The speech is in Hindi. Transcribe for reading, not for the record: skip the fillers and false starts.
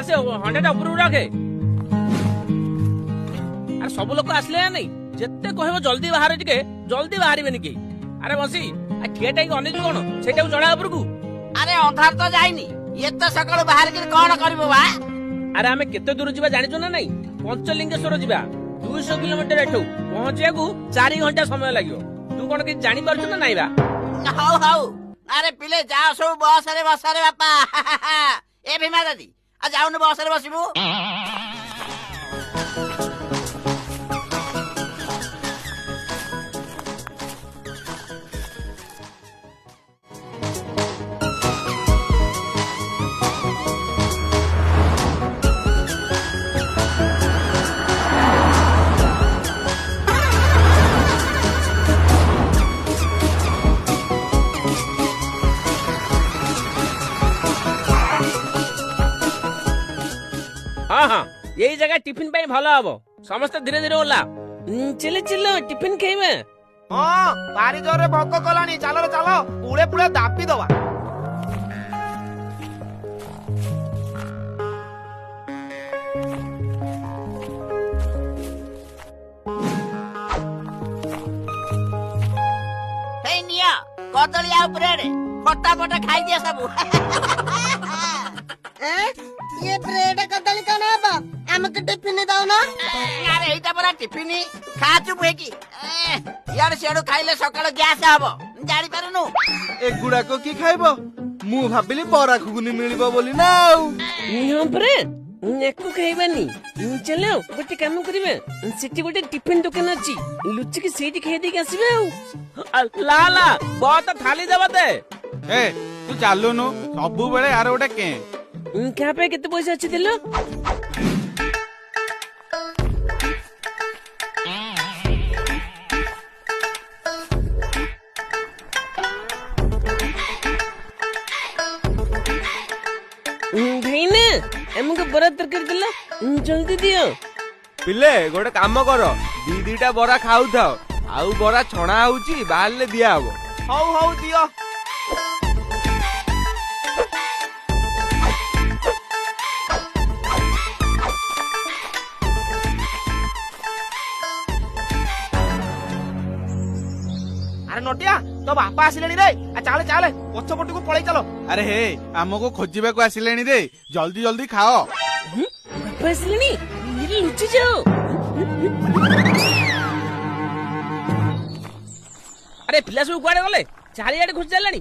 आसे हंड्रेड ऊपर रखे अरे सब लोक आसले नहीं जिते कह जल्दी बाहर टिके जल्दी बाहर कि अरे बसी ठिया अनेक कौन से चढ़ा उपर को अरे अंधार तो जाइनी एत सकाळु बाहर के कौन करबो बा अरे आमे केते दूर जीवा जानिचो ना नहीं पंचलिंगेश्वर जीवा 200 किलोमीटर एठू पहुंचे को 4 घंटा समय लागियो तू कोन कि जानि परछु ना नहीं बा हाउ हाउ अरे पिले जाओ सब बस रे बापा ए भीमा दादी आ जाउन बस रे बसिबू हाँ हाँ यही जगह टिफिन पाई भलो हबो समस्त धीरे धीरे ओला चले चलो टिफिन खाइबे हाँ भारी जोरे भोक कलानी चलो रे चलो पुळे पुळे दापी दवा हे निया कदलिया ब्रेड फटाफट खाई दिया सब ये ब्रेड कदली कौन है हमके टिफिन दाओ ना अरे एटा परा टिफिन खा चुप है की यार सेडू खाइले सकाळ गैस हबो जानि पारुनु एगुड़ा को की खाइबो मु भाबिली बरा खुगुनी मिलिबो बोली ना यहाँ पर एको खाइबानी चलो गोटे काम करिवे सेठी गोटे टिफिन दुकान अछि लुचि के सेठी खाइ दे के आसीबे ला ला बहुत थाली देबा दे ए तू चालुनु सबु बेले यार गोटे के क्या पे केते पैसा अछि दिलो भाई ने हमको बड़ा तरकारी दिला जल्दी दियो पिले गोटे काम कर दी दीटा बरा खाऊ थाओ आउ बरा छणा होउची बाहर ले दिया हबो हौ हौ दियो अरे नोटिया तो बापा आसिलेनी रे चाले चाले पछ पटू को पळै चलो अरे हे हमको खोजिबा को आसिलेनी रे जल्दी जल्दी खाओ बापा असलिनी मेरे लुचि जाओ अरे पिला सब कुआडे गले चारियाडे घुस जालानी